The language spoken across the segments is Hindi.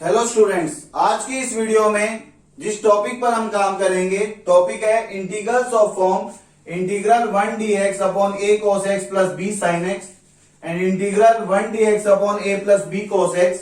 हेलो स्टूडेंट्स, आज की इस वीडियो में जिस टॉपिक पर हम काम करेंगे टॉपिक है integrals of form integral 1 dx upon a cos x plus b sin x and integral 1 dx upon a plus b cos x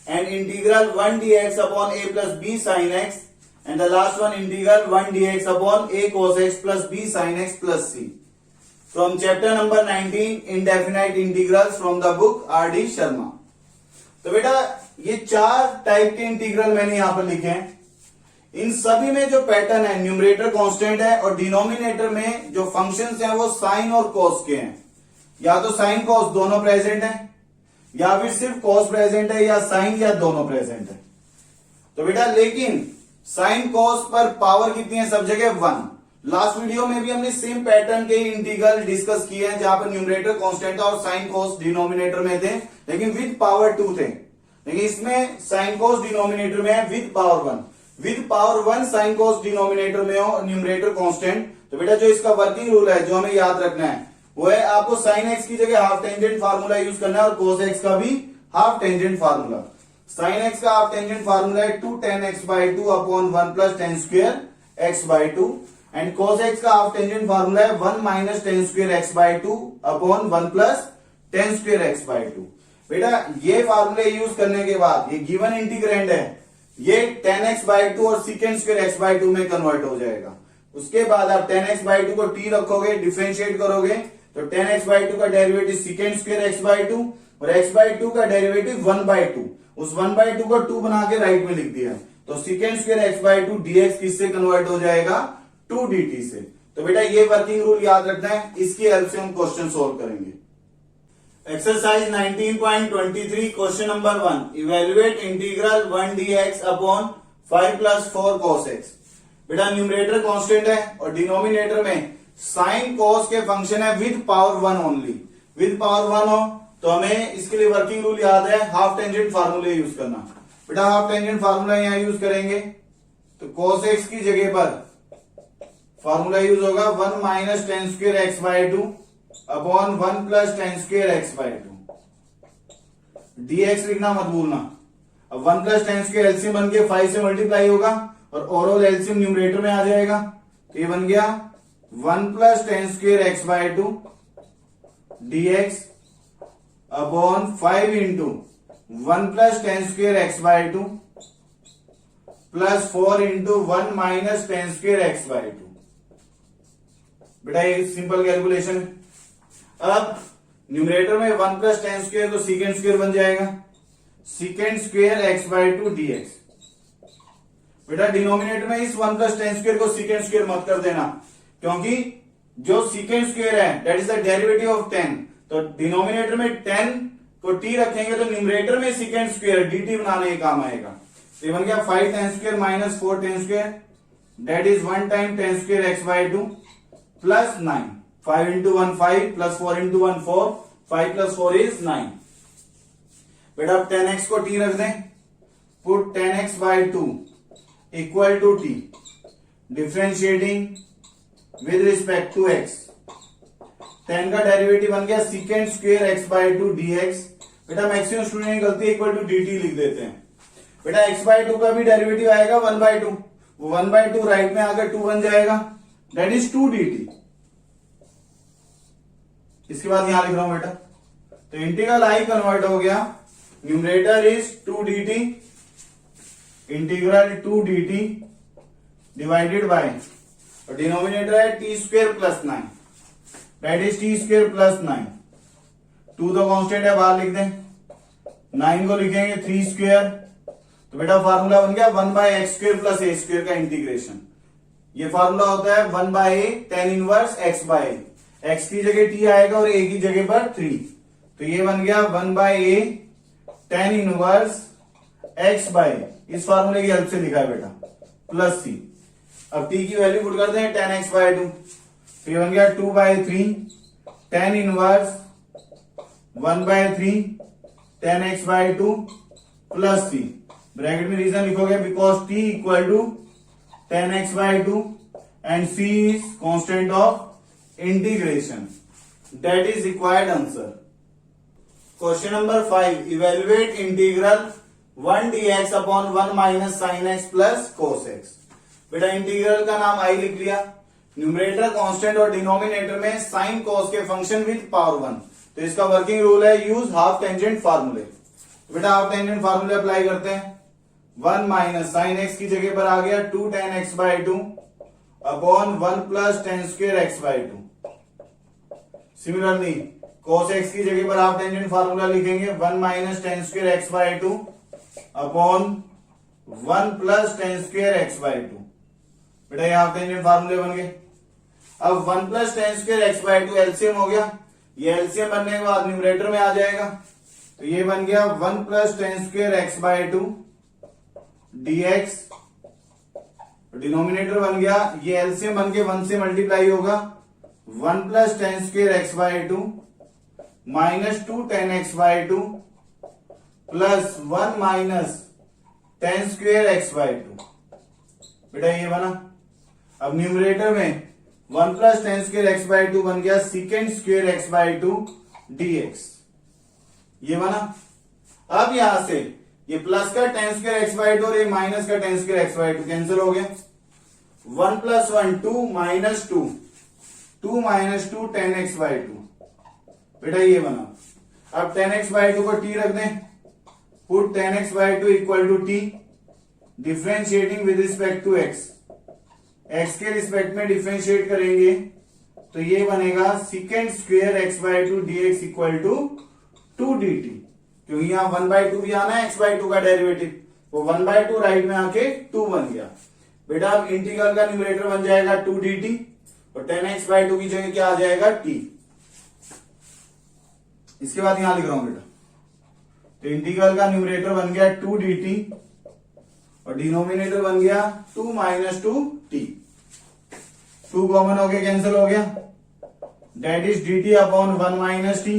and integral 1 dx upon a plus b sin x and the last one integral 1 dx upon a cos x plus b sin x plus c from chapter number 19 indefinite integrals from the book R D Sharma. तो बेटा ये चार टाइप के इंटीग्रल मैंने यहां पर लिखे हैं। इन सभी में जो पैटर्न है न्यूमरेटर कांस्टेंट है और डिनोमिनेटर में जो फंक्शंस हैं वो साइन और कॉस के हैं। या तो साइन कॉस दोनों प्रेजेंट है या फिर सिर्फ कॉस प्रेजेंट है या साइन या दोनों प्रेजेंट है। तो बेटा लेकिन साइन कॉस पर पावर कितनी है? सब जगह 1। लास्ट वीडियो में भी हमने सेम पैटर्न के इंटीग्रल डिस्कस किए हैं जहां पर न्यूमरेटर कांस्टेंट था और साइन कॉस डिनोमिनेटर में थे लेकिन विद पावर 2 थे। लेकिन इसमें साइन कॉस डिनोमिनेटर में है with power 1। With power 1 sine cos denominator में हो न्यूमरेटर कांस्टेंट। तो बेटा जो इसका वर्किंग रूल है जो हमें याद रखना है वो है आपको साइन एक्स की जगह हाफ टेंजेंट फार्मूला यूज करना है और कोस एक्स का भी half tangent formula. Sine x का हाफ टेंजेंट फार्मूला है 2 tan x by 2 upon 1 plus tan square x by 2 and cos x का हाफ टेंजेंट फार्मूला है 1 minus tan square x by 2 upon 1 plus tan square x by 2। बेटा ये फार्मूले यूज करने के बाद ये गिवन इंटीग्रेंड है ये tan x by 2 और secant स्क्वायर x by 2 में कन्वर्ट हो जाएगा। उसके बाद आप tan x by 2 को t रखोगे डिफरेंशिएट करोगे तो tan x by 2 का derivative secant square x by 2 और x by 2 का डेरिवेटिव 1 by 2। उस 1 by 2 को 2 बना के राइट में लिख दिया है तो secant square x by 2 dx किससे कन्वर्ट हो जाएगा? 2 dt से। तो बेटा ये वर्किंग रूल याद रखना है, इसकी हेल्प से हम क्वेश्चन सोल्व करेंगे। Exercise 19.23 question number 1 evaluate integral 1 dx upon 5 plus 4 cos x। बेटा न्यूमरेटर कांस्टेंट है और डिनोमिनेटर में साइन कॉस के फंक्शन है with power 1 only. With power 1 हो तो हमें इसके लिए वर्किंग रूल याद है हाफ टेंजेंट फार्मूले यूज करना। बेटा हाफ टेंजेंट फार्मूला यहां यूज करेंगे तो cos x की जगह पर फार्मूला यूज होगा 1 minus tan square x by 2 upon 1 plus tan square x by 2 dx लिखना मत भूलना। अब 1 प्लस tan स्क्वायर एलसीएम बन के 5 से मल्टीप्लाई होगा और ओवरऑल एलसीएम न्यूमरेटर में आ जाएगा तो ये बन गया 1 plus tan square x by 2 dx upon 5 into 1 plus tan square x by 2 plus 4 into 1 minus tan square x by 2। बेटा ये सिंपल कैलकुलेशन है। अब न्यूमरेटर में 1 प्लस tan स्क्वायर तो secant स्क्वायर बन जाएगा secant square x by 2 dx। बेटा डिनोमिनेटर में इस 1 प्लस tan स्क्वायर को secant स्क्वायर मत कर देना क्योंकि जो secant स्क्वायर है that is the derivative of tan। तो डिनोमिनेटर में tan को t रखेंगे तो न्यूमरेटर में secant स्क्वायर dt बनाने के काम आएगा। तो ये बन गया 5 tan square minus 4 tan square that is 1 time tan square x by 2 plus 9। 5 into 1 5 plus 4 into 1 4 5 plus 4 is 9। बेटा अब tan x को t रख दें put tan x by 2 equal to t differentiating with respect to x। tan का डेरिवेटिव बन गया secant square x by 2 dx। बेटा मैक्सिमम स्टूडेंट की गलती इक्वल टू dt लिख देते हैं। बेटा x by 2 का भी डेरिवेटिव आएगा 1 by 2 वो 1 by 2 राइट में आकर 2 बन जाएगा दैट इज 2 dt। इसके बाद यहां लिख रहा हूं बेटा तो इंटीग्रल आई कन्वर्ट हो गया numerator is 2 dt integral 2 dt divided bye और डिनोमिनेटर है t square plus 9 that is t square plus 9। 2 तो कांस्टेंट है बाहर लिख दें 9 को लिखेंगे 3 स्क्वायर तो बेटा फार्मूला बन गया 1 बाय एक्स स्क्वायर प्लस ए स्क्वायर का इंटीग्रेशन। ये फार्मूला होता है 1 बाय ए tan इनवर्स x बाय ए। x की जगह t आएगा और a की जगह पर 3 तो ये बन गया 1 बाय ए tan इनवर्स x बाय ए। इस फार्मूले की हेल्प से लिखा है बेटा प्लस c। अब t की वैल्यू पुट करते हैं tan x बाय 2 तो ये बन गया 2 by 3 tan inverse 1 by 3 tan x by 2 plus c। Bracket में रीजन लिखोगे because t equal to tan x by 2 and c is constant of integration that is required answer। Question number 5 evaluate integral 1 dx upon 1 minus sign x plus cos x. बेटा इंटीग्रल का नाम आई लिख लिया, न्यूमरेटर कांस्टेंट और डिनोमिनेटर में साइन कोस के फंक्शन विद पावर 1। तो इसका वर्किंग रूल है यूज हाफ टेंजेंट फार्मूले। बेटा हाफ टेंजेंट फार्मूले अप्लाई करते हैं। 1 माइनस साइन एक्स की जगह पर आ गया 2 tan x by 2 upon 1 plus ten square x by 2। Similarly cos x की जगह पर हाफ टेंजेंट फार्मूला लिखेंगे 1 minus ten square x by 2 upon 1 plus ten square x by 2। बेटा ये हाफ टेंजेंट फार्मूले बन गए। अब 1 plus ten square x by 2 LCM हो गया, ये एलसीएम बनने के बाद न्यूमरेटर में आ जाएगा, तो ये बन गया 1 plus ten square x by 2 dx। Denominator बन गया, ये एलसीएम बन के 1 से मल्टीप्लाई होगा 1 plus ten square x by 2 minus 2 ten x by 2 plus 1 minus ten square x by 2। बेटा ये बना। अब न्यूमरेटर में 1 plus ten square x by 2 बन गया सीकेंड स्क्वेयर एक्स बाई 2 dx। ये बना। अब यहां से ये प्लस का टेन स्क्वेयर एक्स बाई 2 और ये माइनस का ten square x by 2 cancel हो गया। 1 plus 1 2 minus 2 2 minus 2 ten x by 2। बेटा ये बना। अब टेन एक्स बाई 2 को t रख दें, put tan x by 2 equal to t, differentiating with respect to x, x के रिस्पेक्ट में डिफ्रेंशिएट करेंगे तो ये बनेगा secant square x by 2 dx equal to 2 dt, क्योंकि यहां 1/2 भी आना है, x/2 का डेरिवेटिव, वो 1/2 राइट में आके 2 बन गया। बेटा अब इंटीग्रल का न्यूमरेटर बन जाएगा 2 dt और 10x/2 की जगह क्या आ जाएगा t। इसके बाद यहां लिख रहा हूं बेटा, तो इंटीग्रल का न्यूमरेटर बन गया 2 dt और डिनोमिनेटर बन गया 2 माइनस 2 t। 2 कॉमन हो गया, कैंसिल हो गया, that is dt upon 1 minus t.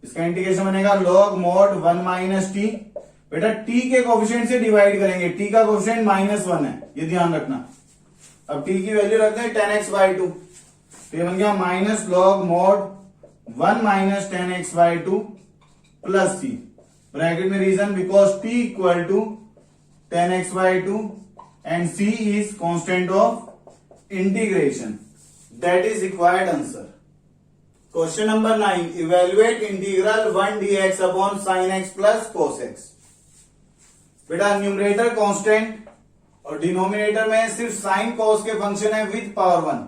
इसका इंटीग्रेशन बनेगा log mod 1 माइनस टी। बेटा t के कोफिशिएंट से डिवाइड करेंगे, t का कोफिशिएंट -1 है, ये ध्यान रखना। अब t की वैल्यू रखते हैं 10x बाई 2, तो ये बन गया minus log mod 1 minus 10x by 2 plus c, bracket में reason because t equal to 10x by 2 and c is constant of integration, that is required answer. Question number 9, evaluate integral 1 dx upon sine x plus cos x. बेटा न्यूमरेटर कांस्टेंट और डिनोमिनेटर में सिर्फ साइन कोस के फंक्शन है विद पावर 1,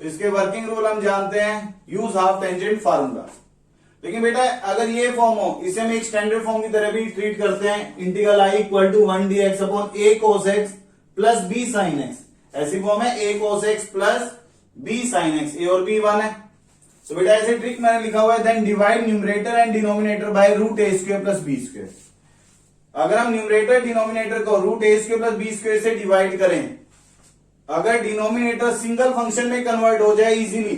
तो इसके वर्किंग रूल हम जानते हैं, यूज हाफ टेंजेंट फार्मूला। लेकिन बेटा अगर ये फॉर्म हो, इसे हम एक स्टैंडर्ड फॉर्म की तरह भी ट्रीट करते हैं, integral I equal to 1 dx upon a cos x plus b sin x। ऐसी फॉर्म है a cos x plus b sin x, a और b 1 है। तो बेटा ऐसे ट्रिक मैंने लिखा हुआ है, then divide numerator and denominator by root a square plus b square. अगर हम न्यूमरेटर डिनोमिनेटर को root a square plus b square से डिवाइड करें, अगर डिनोमिनेटर सिंगल फंक्शन में कन्वर्ट हो जाए इजीली,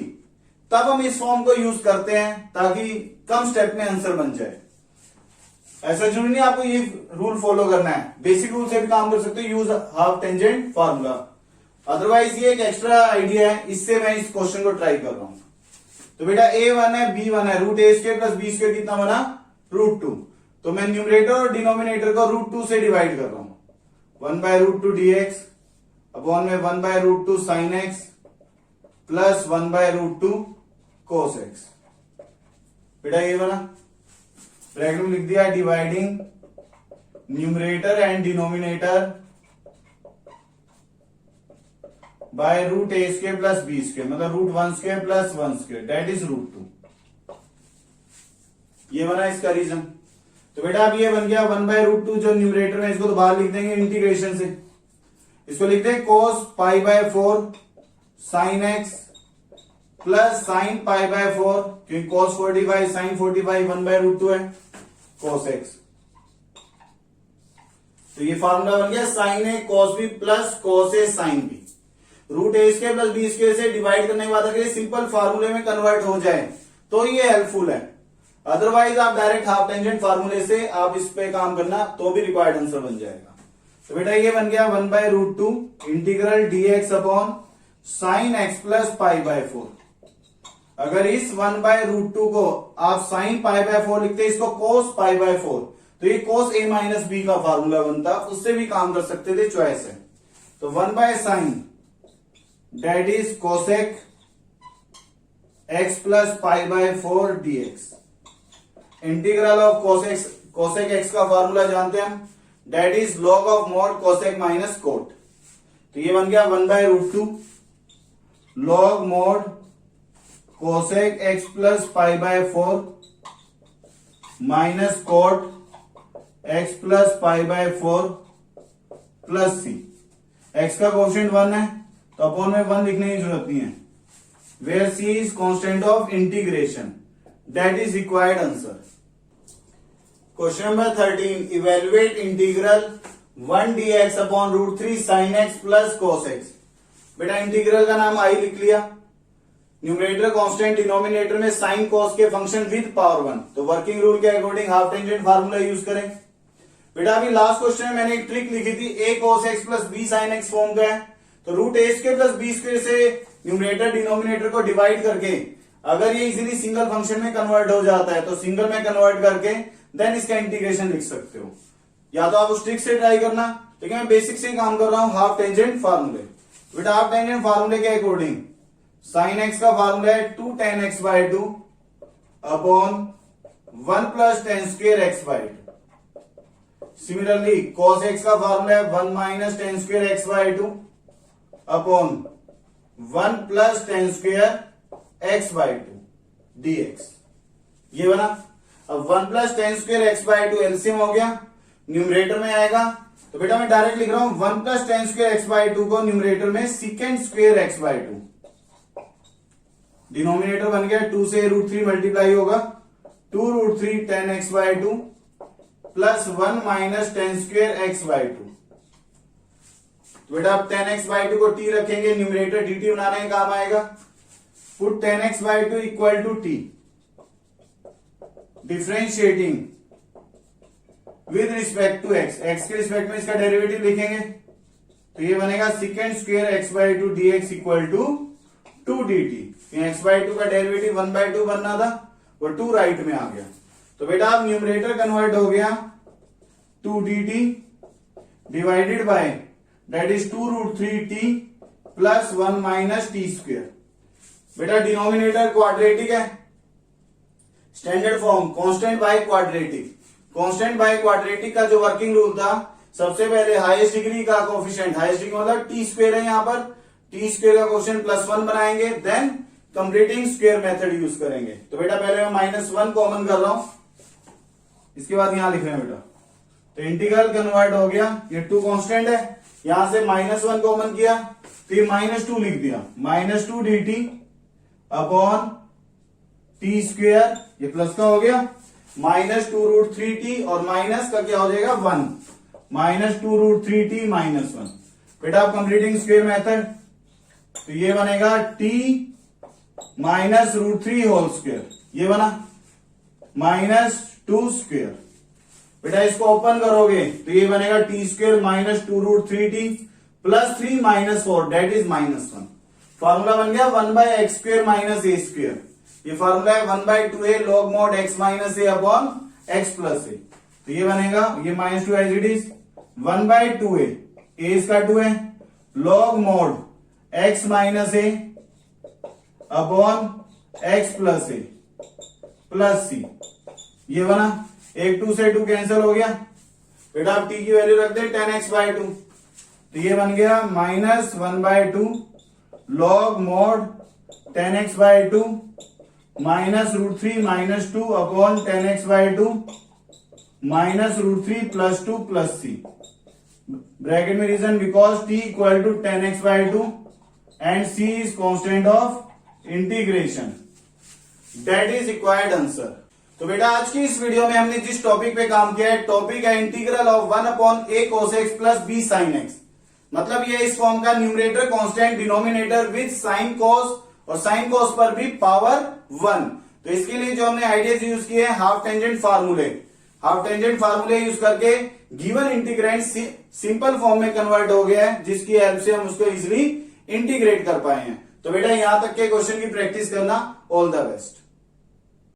तब हम इस फॉर्म को यूज करते हैं ताकि कम स्टेप में आंसर बन जाए। ऐसा जरूरी नहीं आपको ये रूल फॉलो करना है, बेसिक रूल से भी काम कर सकते हो, use half tangent formula. Otherwise ये एक एक्स्ट्रा आइडिया है, इससे मैं इस क्वेश्चन को ट्राई कर रहा हूं। तो बेटा a1 है b1 है, root a square plus b square कितना बना, √2। तो मैं न्यूमरेटर और डिनोमिनेटर को √2 से डिवाइड कर रहा हूं। 1/√2 dx अपॉन में 1/√2 sin x plus 1/√2 cos x। बेटा ये बना, ब्रैकेट में लिख दिया dividing numerator and denominator by root a square plus b square, मतलब √1 square plus 1 square, that is √2। ये बना इसका रीजन। तो बेटा अब ये बन गया 1/√2 जो न्यूमरेटर में, इसको तो बाहर लिख देंगे इंटीग्रेशन से, इसको लिखते हैं cos π/4 sin x plus sin π/4, क्योंकि cos 45 sin 45 1/√2 है cos x। तो ये फार्मूला बन गया sin a cos b plus cos a sin b। Root a square plus b square से डिवाइड करने के बाद अगर ये सिंपल फार्मूले में कन्वर्ट हो जाए तो ये हेल्पफुल है, अदरवाइज आप डायरेक्ट हाफ टेंजेंट फार्मूले से आप इस पे काम करना तो भी रिक्वायर्ड आंसर बन जाएगा। तो बेटा ये बन गया 1/√2 integral dx upon sine x plus π/4। अगर इस 1/√2 को आप साइन π/4 लिखते, इसको cos π/4, तो ये cos a माइनस बी का फार्मूला बनता, उससे भी काम कर सकते थे, चॉइस है। तो 1/sin that is cosec x plus π/4 dx। Integral of cosec x का फार्मूला जानते हैं हम, that is log of mod cosec minus cot. तो ये बन गया 1/√2 log mod cosec x plus π/4 minus cot x plus π/4 plus c। x का कोफिशिएंट 1 है तो अपॉन में 1 लिखने की जरूरत नहीं है। Where c is constant of integration, that is required answer. Question number 13, evaluate integral 1 dx upon √3 sin x plus cos x। बेटा इंटीग्रल का नाम आई लिख लिया, न्यूमरेटर कांस्टेंट, डिनोमिनेटर में साइन कॉस के फंक्शन विद पावर 1। तो वर्किंग रूल के according half tangent formula use करें। बेटा अभी लास्ट क्वेश्चन में मैंने एक ट्रिक लिखी थी, a cos x plus b sin x form का है। तो √a² प्लस b² से न्यूमरेटर डिनोमिनेटर को डिवाइड करके अगर ये इजीली सिंगल फंक्शन में कन्वर्ट हो जाता है तो सिंगल में कन्वर्ट करके देन इसका इंटीग्रेशन लिख सकते हो। या तो आप उस ट्रिक से ट्राई करना, लेकिन मैं बेसिक से ही काम कर रहा हूं, हाफ टेंजेंट फार्मूले। बेटा हाफ टेंजेंट फार्मूले के अकॉर्डिंग साइन x का फार्मूला है 2 tan x/2 upon 1 plus tan square x/2। Similarly cos x का फार्मूला है 1 minus tan square x/2 upon 1 plus tan square x/2 dx। ये बना। अब 1 plus tan square x/2 LCM हो गया, न्यूमरेटर में आएगा। तो बेटा मैं डायरेक्ट लिख रहा हूं 1 प्लस tan स्क्वायर x/2 को न्यूमरेटर में सेकेंड स्क्वायर x/2, डिनोमिनेटर बन गया 2 से √3 मल्टीप्लाई होगा 2√3 tan x/2 plus 1 minus tan square x/2। तो बेटा आप tan x/2 को t रखेंगे, न्यूमरेटर dt बनाने का काम आएगा। Put tan x/2 equal to t, differentiating with respect to x, x के रिस्पेक्ट में इसका डेरिवेटिव लिखेंगे। तो ये बनेगा secant square x/2 dx equal to 2 dt। x/2 का डेरिवेटिव 1/2 बनना था, वो 2 राइट में आ गया। तो बेटा अब न्यूमरेटर कन्वर्ट हो गया 2 dt divided by that is 2√3t plus 1 minus t square. बेटा डिनोमिनेटर क्वाड्रेटिक है, standard form constant by quadratic. Constant by quadratic का जो वर्किंग रूल था, सबसे पहले हाईएस्ट डिग्री का कोफिशिएंट, हाईएस्ट डिग्री मतलब टी स्क्वायर है, यहां पर टी स्क्वायर का कोफिशिएंट +1 बनाएंगे, then completing square method use करेंगे। तो बेटा पहले मैं -1 कॉमन कर रहा हूं, इसके बाद यहां लिख रहे हैं बेटा। तो इंटीग्रल कन्वर्ट हो गया, ये 2 कांस्टेंट है, यहां से -1 कॉमन किया, फिर -2 लिख दिया, -2 dt अपॉन टी स्क्वायर, ये प्लस का हो गया, -2√3t और माइनस का क्या हो जाएगा 1, -2√3t -1। बेटा आप कंप्लीटिंग स्क्वायर मेथड, तो ये बनेगा t -√3 होल स्क्वायर, ये बना -2 स्क्वायर। बेटा इसको ओपन करोगे तो ये बनेगा t square -2√3t plus 3 -4 that is -1। Formula बन गया 1/x² माइनस a स्क्वायर। ये फॉर्मूला है 1/2a log mod x minus a upon x plus a। तो ये बनेगा, ये -2 as it is 1/2a, a इसका 2 है, log mod x minus a upon x plus a plus c। ये बना, 2 से 2 कैंसिल हो गया। बेटा आप t की वैल्यू रख दे tan x/2, तो ये बन गया -1/2 log mod tan x/2 -√3 -2 upon tan x/2 -√3 plus 2 plus c। Bracket में reason because t equal to tan x/2 and c is constant of integration, that is required answer. तो बेटा आज की इस वीडियो में हमने जिस टॉपिक पे काम किया है, टॉपिक है integral of 1/a cos x plus b sin x। मतलब ये इस फॉर्म का numerator constant, denominator with sine cos और साइन कॉस पर भी पावर 1। तो इसके लिए जो हमने आइडियाज यूज किए हैं, हाफ टेंजेंट फार्मूले, हाफ टेंजेंट फार्मूले यूज करके गिवन इंटीग्रेंड सिंपल फॉर्म में कन्वर्ट हो गया है, जिसकी हेल्प से हम उसको इजिली इंटीग्रेट कर पाए हैं। तो बेटा यहां तक के क्वेश्चन की प्रैक्टिस करना। All the best.